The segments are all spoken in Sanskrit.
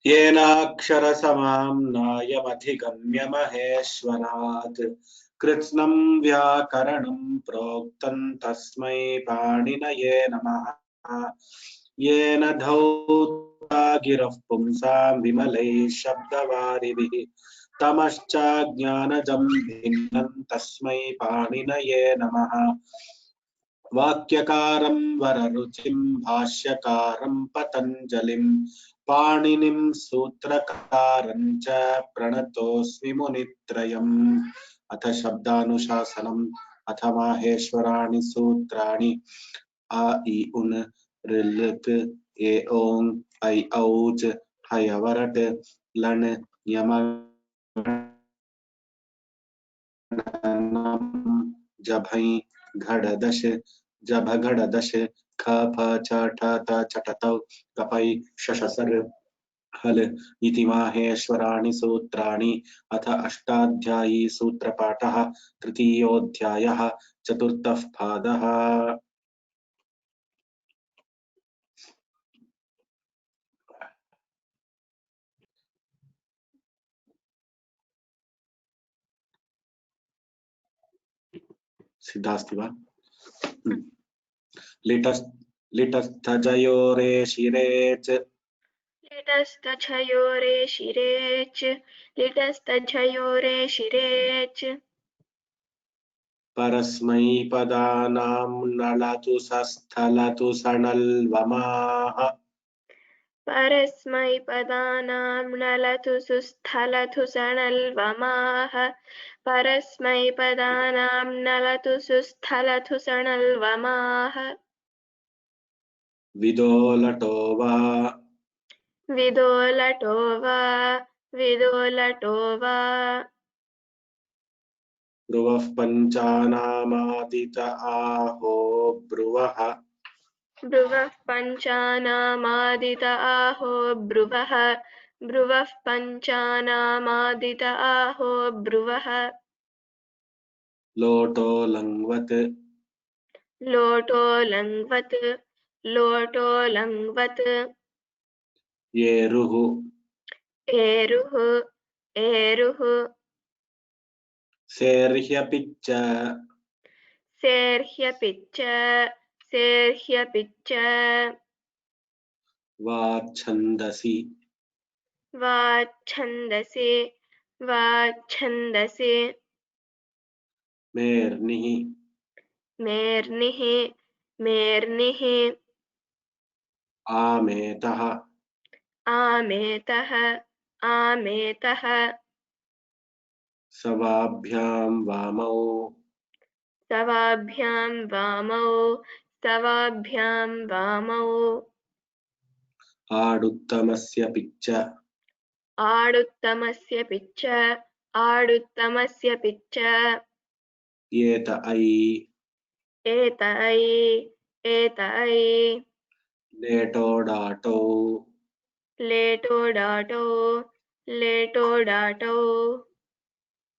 येनाक्षरसमाम्नायमधिगम्य महेश्वरात् कृत्स्नं व्याकरणं प्रोक्तं तस्मै पाणिनये नमः। येन धौता गिरः पुंसां विमलैः शब्दवारिभिः तमश्चाज्ञानजं भिन्नं तस्मै पाणिनये नमः। वाक्यकारं वररुचिं भाष्यकारं पतञ्जलिं पाणिनिं सूत्रकारं च प्रणतोऽस्मि मुनित्रयम्। अथ शब्दानुशासनम्। अथ माहेश्वराणि सूत्राणि आ इ उन ऋलृक् ए ओं ऐ औच हयवरट लन यम जभै घड़दश जभगड़दश ख फ छ ठ त चटतौ कपै शशसर हल इति माहेश्वराणि सूत्राणि। अथ अष्टाध्यायी सूत्रपाठः। तृतीयोऽध्यायः। चतुर्थः पादः। सिद्धास्ति वा? लिटस्थजयोरेशिरेच लिटस्तछयोरेशिरेच लिटस्तछयोरेशिरेच परस्मैपदानां नलतु सस्थलतु सणल्वमाः परस्मैपदानां नलतु सुस्थलतु सणल्वमाः परस्मैपदानां नलतु सुस्थलतु सणल्वमाः विदोलटो वा विदोलटो वा विदोलटो वा ब्रुवः पञ्चानामादित आहो ब्रुवः ब्रुवः पञ्चानामादित आहो ब्रुवः ब्रुवः पञ्चानामादित आहो ब्रुवः लोटो लङ्वत् लोटो लङ्वत् लोटो लङ्वत् येरुः एरुः एरुः सेर्ह्यपिच्च सेर्ह्यपिच्च सेर्ह्यपिच्च वाच्छन्दसि वाच्छन्दसि वाच्छन्दसि मेर्निः मेर्निः मेर्निः आमेतः आमेतः आमेतः सवाभ्यां वामौ सवाभ्यां वामौ सवाभ्यां वामौ आडुत्तमस्य पिच्च आडुत्तमस्य पिच्च आडुत्तमस्य पिच्च येत ऐ एत ऐ एत ऐ लेटो डाटौ लेटो डाटौ लेटो डाटौ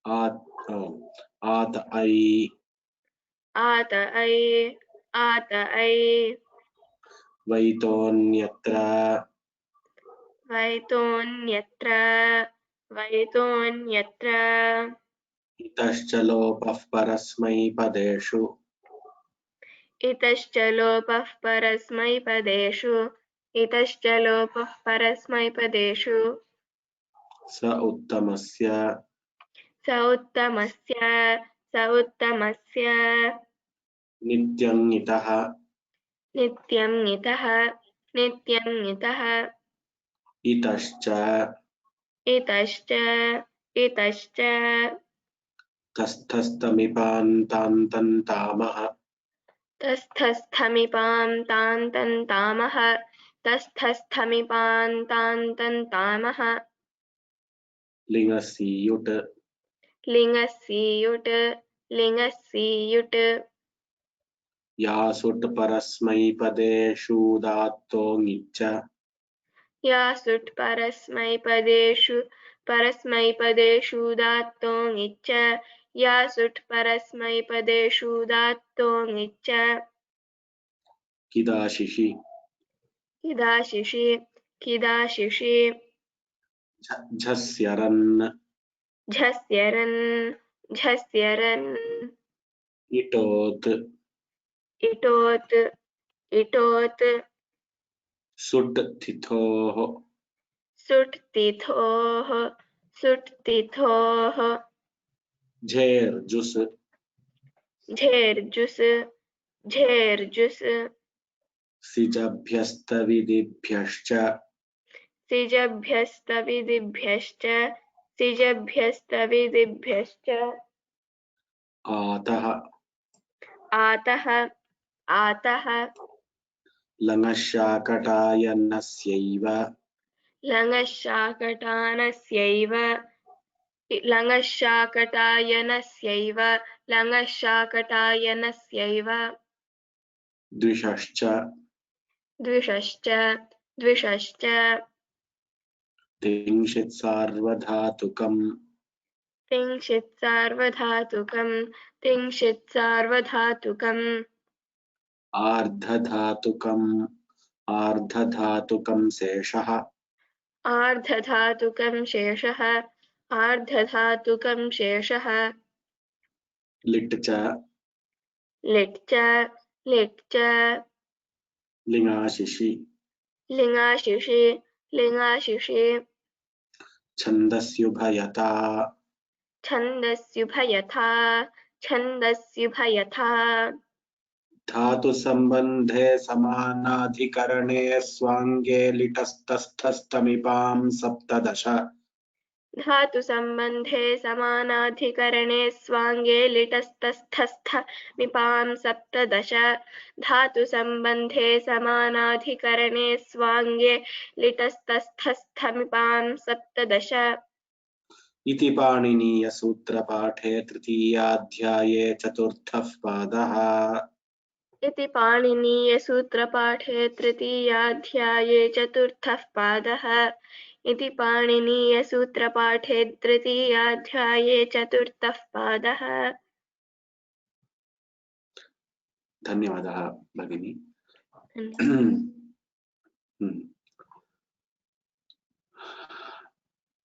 आत ऐ आत ऐ आत ऐ वैतोऽन्यत्र वैतोऽन्यत्र वैतोऽन्यत्र इतश्च लोपः परस्मैपदेषु इतश्च लोपः परस्मैपदेषु इतश्च लोपः परस्मैपदेषु स उत्तमस्य स उत्तमस्य नित्यं नितः नित्यं नितः नित्यं इतः इतश्च इतश्च इतश्च तस्थस्थमिपान्तान्तन्तामः तस्थस्थमिपां तान्तन्तामः तस्थस्थमिपान्तान्तन्तामः लिङ्गसीयुट् लिङ्गसीयुट् लिङ्गसीयुट् यासुट् परस्मैपदेषु दात्तो ङिच्च यासुट् परस्मैपदेषु दात्तो ङिच्च यासुट् परस्मैपदेषु दात्तो ङिच्च किदाशिषि किदाशिषि किदाशिषि झस्यरन् झस्यरन् झस्यरन् इटोत् इटोत् इटोत् सुट् थिथोः सुट्तिथोः सुट्तिथोः झेर्जुस् झेर्जुस् झेर्जुस् सिजभ्यस्तविदिभ्यश्च सिजभ्यस्तविदिभ्यश्च सिजभ्यस्तविदिभ्यश्च आतः आतः आतः लङशाकटायनस्यैव लङशाकटानस्यैव लङशाकटायनस्यैव लङशाकटायनस्यैव द्विषश्च द्विषश्च द्विषश्च तिंशित् सार्वधातुकम् तिंशित् सार्वधातुकम् तिंशित् सार्वधातुकम् आर्धधातुकम् आर्धधातुकम् शेषः आर्धधातुकं शेषः आर्धधातुकं शेषः लिट् च लिट् च लिट् च लिङाशिषि लिङाशिषि लिङाशिषि छन्दस्युभयथा छन्दस्युभयथा छन्दस्युभयथा धातुसम्बन्धे समानाधिकरणे स्वाङ्गे लिटस्तस्थस्थमिपां सप्तदश धातुसम्बन्धे समानाधिकरणे स्वाङ्गे लिटस्तस्थस्थमिपां सप्तदश धातुसम्बन्धे समानाधिकरणे स्वाङ्गे लिटस्तस्थस्थमिपां सप्तदश इति पाणिनीयसूत्रपाठे तृतीयाध्याये चतुर्थः पादः इति पाणिनीयसूत्रपाठे तृतीयाध्याये चतुर्थः पादः इति पाणिनीयसूत्रपाठे तृतीयाध्याये चतुर्थः पादः धन्यवादः भगिनी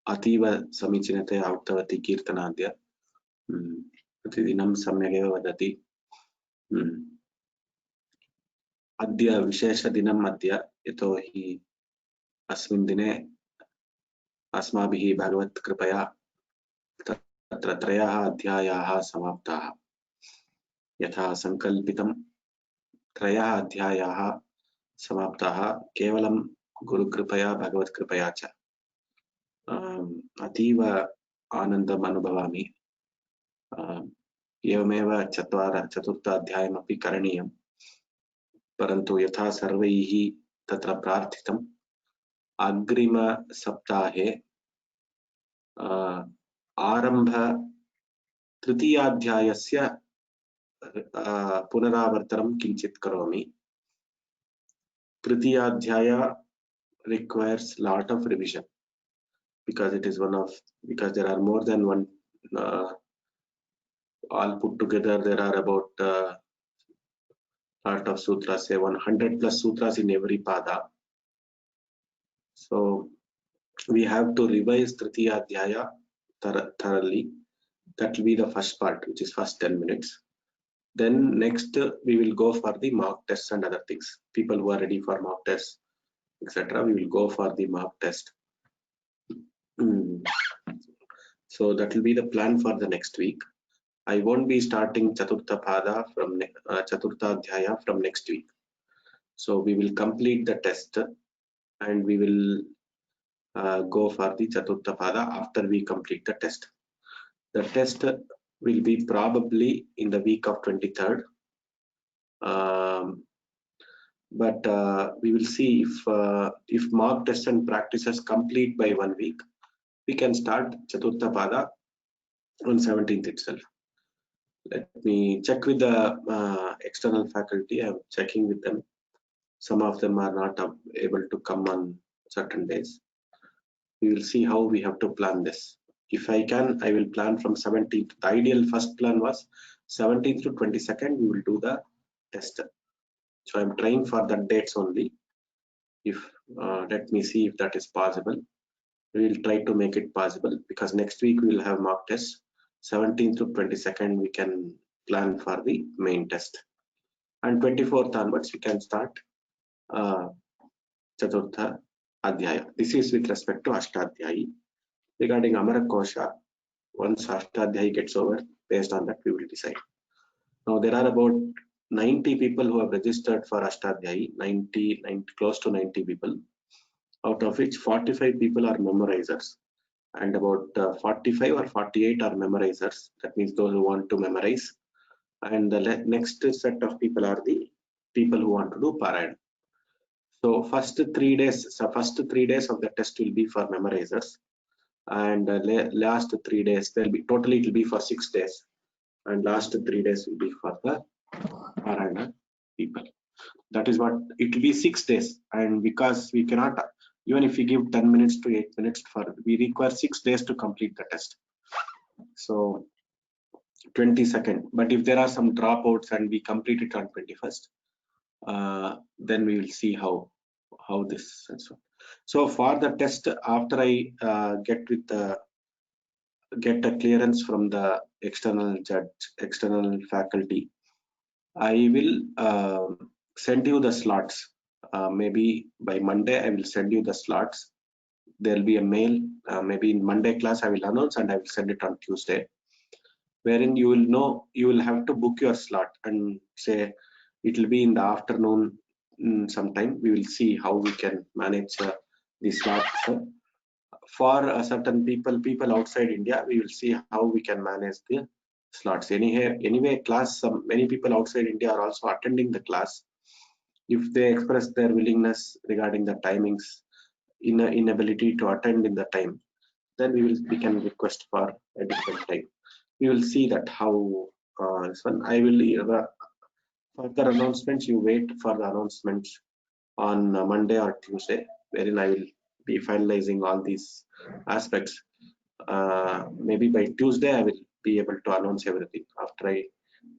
अतीव समीचीनतया उक्तवती कीर्तनाद्य प्रतिदिनं सम्यगेव वदति अद्य विशेषदिनम् अद्य यतोहि अस्मिन् दिने अस्माभिः भगवत्कृपया तत्र त्रयः अध्यायाः समाप्ताः यथा संकल्पितं त्रयः अध्यायाः समाप्ताः केवलं गुरुकृपया भगवत्कृपया च अतीव आनन्दम् अनुभवामि एवमेव चतुर्थ अध्यायमपि करणीयं परन्तु यथा सर्वैः तत्र प्रार्थितम् अग्रिम सप्ताहे आरम्भ तृतीयाध्यायस्य पुनरावर्तनं किञ्चित् करोमि तृतीयाध्याय requires lot of revision because it is because there are more than one all put together there are about lot of sutras, say 100 plus sutras in every pada. So we have to revise Tritiya Adhyaya thoroughly. That will be the first part, which is first 10 minutes. Then next we will go for the mock tests and other things. People who are ready for mock tests, etc. We will go for the mock test. So that will be the plan for the next week. I won't be starting Chaturtha Pada from Chaturtha Adhyaya from next week. So we will complete the test and we will go for the Chaturtha Pada after we complete the test. The test will be probably in the week of 23rd. But we will see if mock test and practices complete by 1 week, we can start Chaturtha Pada on 17th itself. Let me check with the external faculty. I'm checking with them. Some of them are not able to come on certain days. We will see how we have to plan this. If I can, I will plan from 17th. The ideal first plan was 17th to 22nd, we will do the test. So I'm trying for that dates only. If let me see if that is possible. We will try to make it possible because next week we will have mock tests. 17th to 22nd, we can plan for the main test. And 24th onwards, we can start Chaturtha Adhyaya. This is with respect to Ashtadhyayi. Regarding Amarakosha, once Ashtadhyayi gets over, based on that we will decide. Now there are about 90 people who have registered for Ashtadhyayi, 90 close to 90 people, out of which 45 people are memorizers and about 45 or 48 are memorizers. That means those who want to memorize, and the next set of people are the people who want to do Parayana. So first 3 days of the test will be for memorizers, and last 3 days there will be, totally it will be for 6 days, and last 3 days will be for the Parayana people. That is what it will be, 6 days. And because we cannot, even if we give 10 minutes to 8 minutes we require 6 days to complete the test. So 22nd, but if there are some dropouts and we complete it on 21st, then we will see how this and so. So for the test, after I get a clearance from the external faculty, I will send you the slots. Maybe by Monday I will send you the slots. There will be a mail. Maybe in Monday class I will announce and I will send it on Tuesday, wherein you will know, you will have to book your slot and say it will be in the afternoon sometime. We will see how we can manage the slots for certain people outside India. We will see how we can manage the slots. Anyway, class, many people outside India are also attending the class. If they express their willingness regarding the timings, inability to attend in the time, then we can request for a different time. We will see that how this one. I will further announcements. You wait for the announcements on Monday or Tuesday, wherein I will be finalizing all these aspects. Maybe by Tuesday I will be able to announce everything after I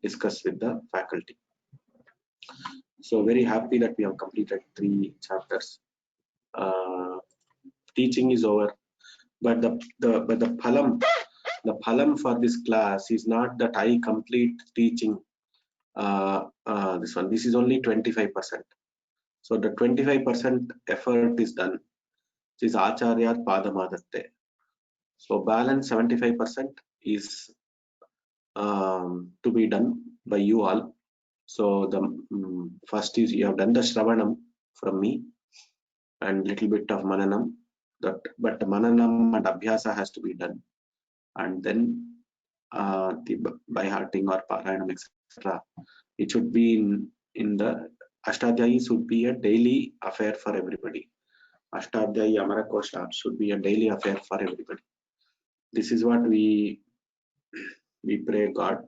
discuss with the faculty. So very happy that we have completed 3 chapters. Teaching is over, but the phalam for this class is not that I complete teaching this is only 25%. So the 25% effort is done, which is Acharya Padamadatte. So balance 75% is to be done by you all. So the first is you have done the Shravanam from me and little bit of Mananam, but Mananam and Abhyasa has to be done, and then the by hearting or Parayanam, etc. It should be in the Ashtadhyayi should be a daily affair for everybody. Ashtadhyayi Amarakosha should be a daily affair for everybody. This is what we pray God,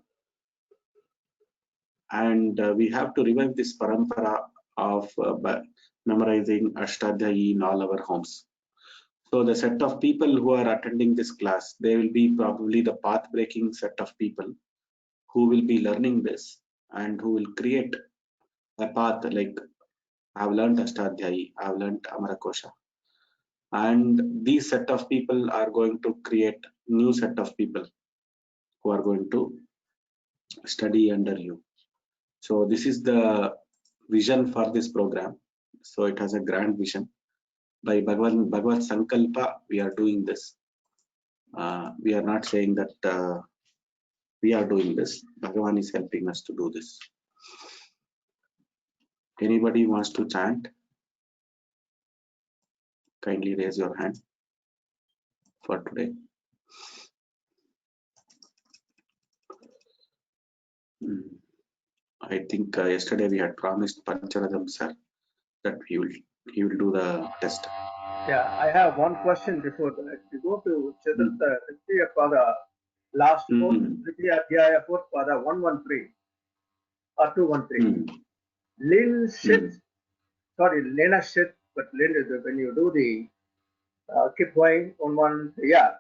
and we have to revive this parampara of memorizing Ashtadhyayi in all our homes. So the set of people who are attending this class, they will be probably the path-breaking set of people who will be learning this and who will create a path. Like I have learned Ashtadhyayi, I have learned Amarakosha, and these set of people are going to create new set of people who are going to study under you. So this is the vision for this program. So it has a grand vision. By Bhagavad Sankalpa, we are doing this. We are not saying that we are doing this. Bhagavan is helping us to do this. Anybody wants to chant? Kindly raise your hand for today. I think yesterday we had promised Pancharadam sir that he will do the test. Yeah, I have one question before that. You go to Chaturtha Tritiya Pada, last fourth Tritiya Adhyaya fourth Pada 113 or 213. Lin shit, sorry, Lena shit, but Lin is when you do the keep going on one, yeah.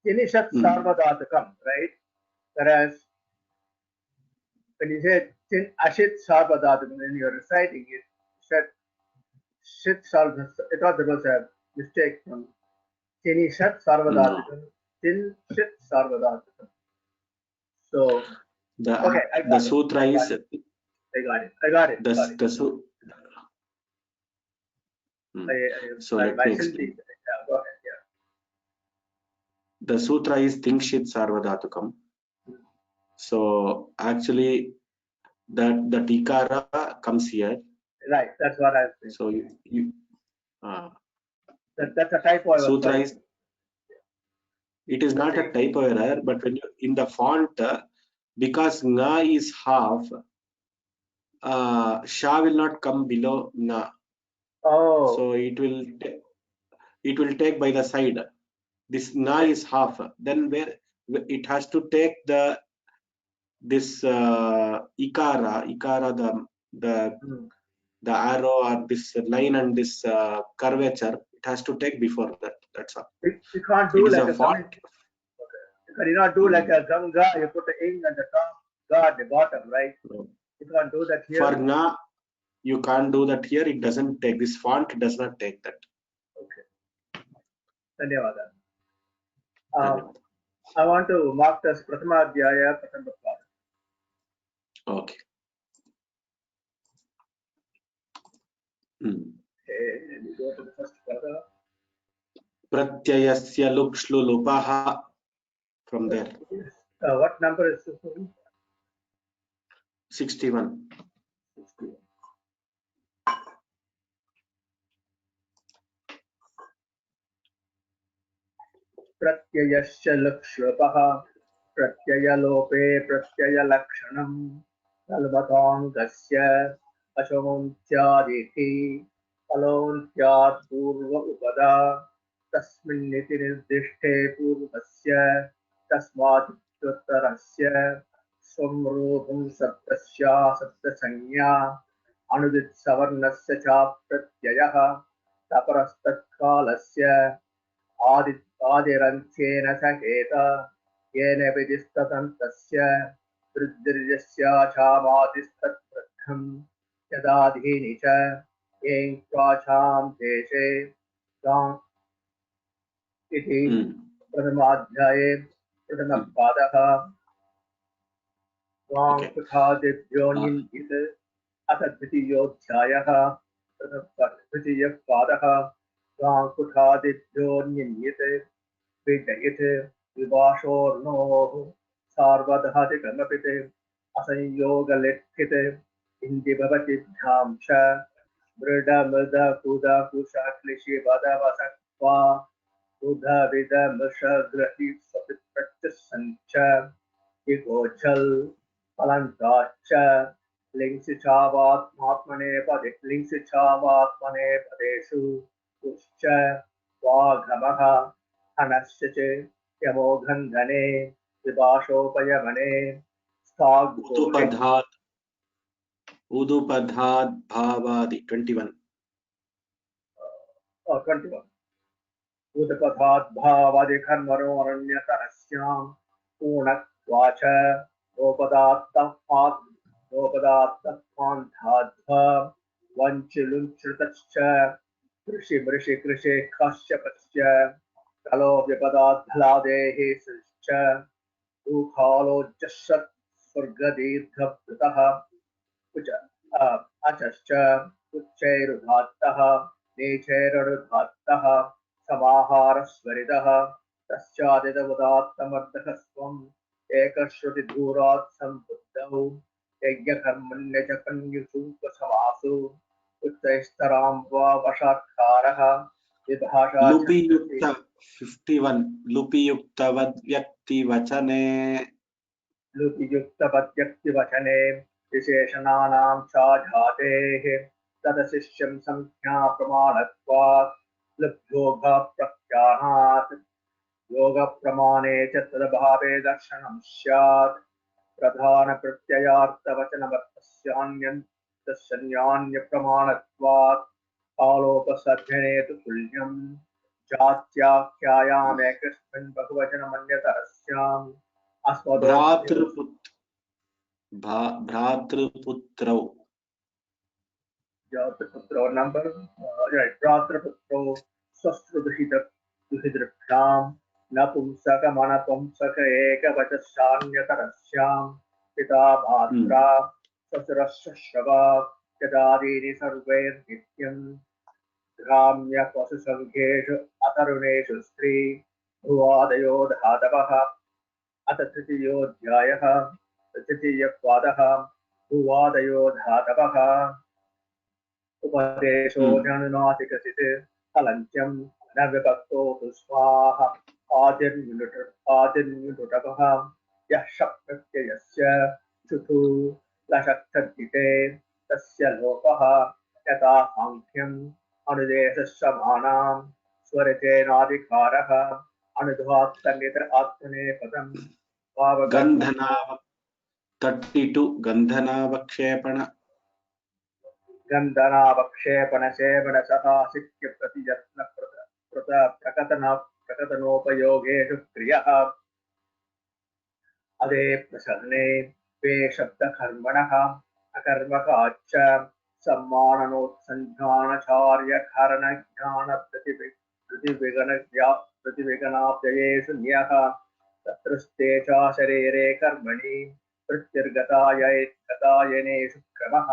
Tinishat Sarvadatakam, right? Whereas when you say Tin Ashit Sarvadatakam, when you're reciting it, said shit Sarvadatakam, I thought there was a mistake from Tinishat Sarvadatakam, Tin shit Sarvadatakam. So, okay, I got the it. sutra is. I got it. So let me explain. Go ahead, yeah. The sutra is Tingshit Sarvadatukam. So actually, the tikara comes here. Right, that's what I was saying. So that's a typo. Sutra is. It is not a typo error, but when you in the font, because na is half, sha will not come below na. Oh. So it will take by the side. This na is half. Then where it has to take this ikara, the arrow or this line and this curvature, it has to take before that. That's all. You can't do like a font. You cannot do like a ganga. You put the ing at the top, ga at the bottom, right? No. You can't do that here. For na, you can't do that here. It doesn't take. This font does not take that. Okay. Dhanyavada. I want to mark this Prathama Adhyaya Prathama Pada. Okay. Okay, and we go to the first pada. Pratyayasya lukshlu lupaha. From there. What number is this one? 61. 61. Pratyayasya lakshlupaha. Pratyayalope pratyayalakshanam. Talvatangasya ashontyaditi. Alontyad purva upada. Tasminniti nirdishte purvasya. Tasmadituttarasya. Swamrupam saptasya saptasanya. Anudit savarnasya cha pratyayah. Taparastatkalasya. आदिरन्त्येन सहेत येन विदिस्ततन्तस्य वृद्धिर्यस्याचामादिस्तत्प्रथम् यदाधीनि च येन प्राचां देशे गाम् इति प्रथमाध्याये प्रथमपादः गाङ्कुठादिभ्योऽन्यत् अथ द्वितीयोऽध्यायः द्वितीयपादः गाङ्कुठादिभ्योऽन्यत् विजयित् विभाषोर्णोः सार्वधातिकमपित् असंयोगलिखित् इन्दि भवति भ्यां च मृडमृदकुदकुशक्लिशिवदवसक्त्वा बुधविदमृषग्रहि स्वपिप्रत्यसञ्च विगोचल् फलन्ताच्च लिङ्सिचावात्मने पदेषु तुश्च वाघमः हनश्च च यमोघन्धने विभाषोपयमने Udupadhat bhavadi 21. 21. Udupadhat bhavadi karmaro aranyatarasyaam punakvacha Nopadattapandhadva Vanchilunchritascha Krishi Kasyapasya Kalo Vipadadhaladehi Srischa Ukhalo Jasat Surgadidhabhritaha Achascha Uchchairudhattaha Nechairudhattaha Samaharasvaridaha Tasyadidavadattamartakasvam Ekashruti Dhurat Sambuddhau यज्ञकर्मण्य च कन्युषु समासु उच्चैस्तरां वा वशात्कारः विभाषा लुपि युक्त 51 लुपि युक्तवद् व्यक्ति वचने लुपियुक्तपद्यक्तिवचने विशेषणानां साधातेः तदशिष्यं संज्ञा प्रमाणत्वात् लुब्धोगप्रत्याहात् योगप्रमाणे च तदभावे दर्शनं स्यात् प्रधानप्रत्ययार्थवचनवत्तस्यान्यप्रमाणत्वात् कालोपसर्जने तु तुल्यं जात्याख्यायामेकस्मिन् बहुवचनमन्यतरस्याम् भ्रातृपुत्रौ भ्रातृपुत्रो number right भ्रातृपुत्रो स्वस्त्रदुहितृभ्यां नपुंसकमनपुंसक एकवचस्यान्यतरस्यां पिता मात्रा ससुरश्रवा यदादीनि सर्वैर्नित्यं ग्राम्यपशुसङ्घेषु अतरुणेषु स्त्री भुवादयो धातवः अथ तृतीयोऽध्यायः तृतीयपादः भुवादयो धातवः उपदेशो ज्ञानातिकसित फलञ्चं न विभक्तो स्वाहा आदिर्निलुटकः यः शप्रत्ययस्य चुतु लशक्तद्धिते तस्य लोपः यथा साङ्ख्यम् अनुदेशसमानां स्वरितेनाधिकारः अनुध्वात्तन्नित आत्मनेपदं गन्धनाव 32 गन्धनावक्षेपण गन्धनावक्षेपण सेवन सहासिक्य प्रतियत्न प्रकटनोपयोगेषु क्रियः अदे प्रसन्ने वे शब्दकर्मणः अकर्मकाच्च सम्माननोत्सञ्ज्ञानचार्यकरणज्ञान प्रतिविघ्नाप्ययेषु न्यः तत्रस्ते च शरीरे कर्मणि प्रत्यर्गतायनेषु क्रमः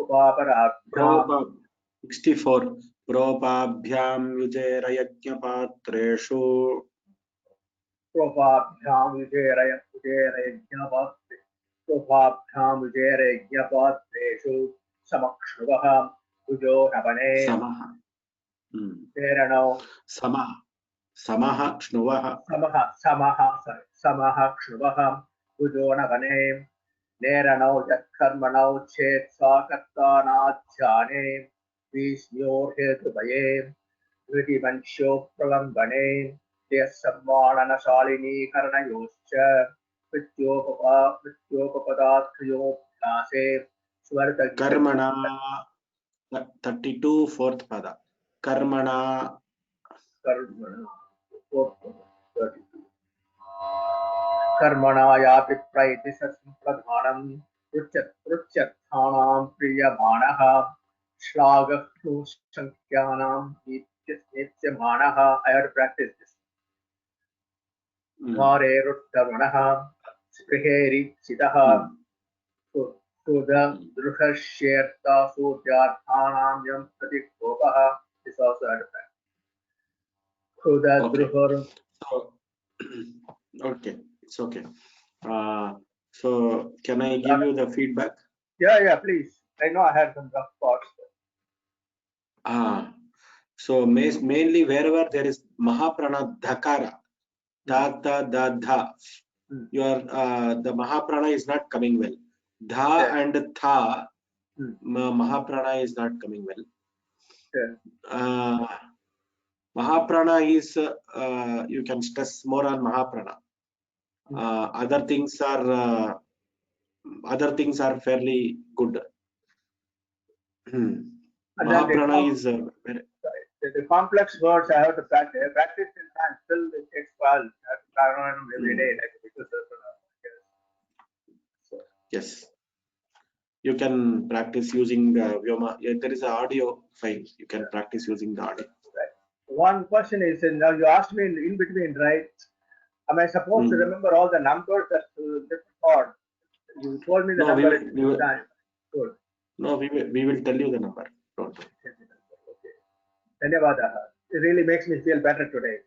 उपापराभ्यां 64 प्रोपाभ्यां युजेरयज्ञपात्रेषु प्रोपाभ्यां समक्ष्णुवः भुजो नवने तेरणौ समः क्ष्णुवः समः क्ष्णुवः भुजो नवने नेरणौ यत्कर्मणौ चेत् साकर्तानाध्याने विस्म्यो हेतुभये धृतिवंश्यो प्रलम्बने सम्माननशालिनी करणयोश्च मृत्योपपदार्थयोऽभ्यासे कर्मणा 32 fourth pada कर्मणा कर्मणा यापि प्रैतिसंप्रधानं पृच्छ्यर्थानां प्रीयमाणः श्लाघ्यसंख्यानां नित्यमानः I have to practice this द्वारेरुत्तमनः स्पृहेरिचितः सुदृहश्येर्तासूर्यार्थानां यं प्रतिकोपः is also had to practice okay it's okay so can I give you the feedback? Yeah please. I know I had some rough spots. So mainly wherever there is mahaprana dhakara da dha your the mahaprana is not coming well. Dha and tha mahaprana is not coming well. Mahaprana is you can stress more on mahaprana. Other things are fairly good. Mahaprana is the complex words I have to practice in time. Still it takes a while. I have to learn them every day. Yes, you can practice using Vyoma. There is an audio file. You can practice using the audio. Right. One question is, now you asked me in between, right? Am I supposed to remember all the numbers that different chord? You told me the number time. Good. No, we will tell you the number. Don't worry. Okay. Dhanyavada. It really makes me feel better today.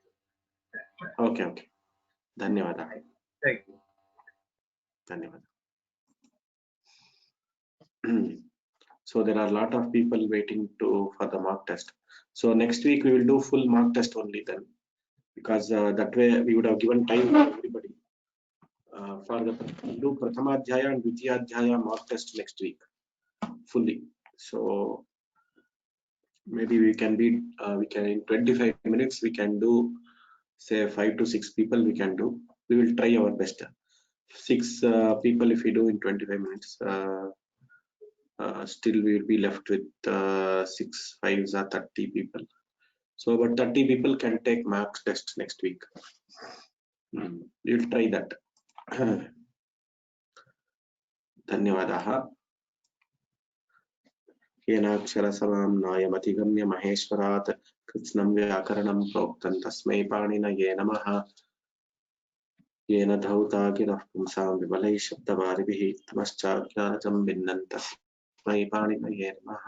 Okay. Dhanyavada. Thank you. Dhanyavada. So there are a lot of people waiting for the mock test. So next week we will do full mock test only then, because that way we would have given time for everybody. For the do Prathamadhyaya and Dvitiyadhyaya mock test next week fully. So maybe we can in 25 minutes we can do, say 5 to 6 people we can do. We will try our best. 6 people if we do in 25 minutes. Still we will be left with 6 5s or 30 people. So about 30 people can take mock test next week. We will try that. धन्यवादाः. येनाक्षरसमाम्नायमधिगम्य महेश्वरात् कृत्स्नं व्याकरणं प्रोक्तं तस्मै पाणिनये नमः. येन धौता गिरः पुंसां विमलैः शब्दवारिभिः तमश्चाज्ञानजं भिन्नं तस्मै पाणिनये नमः.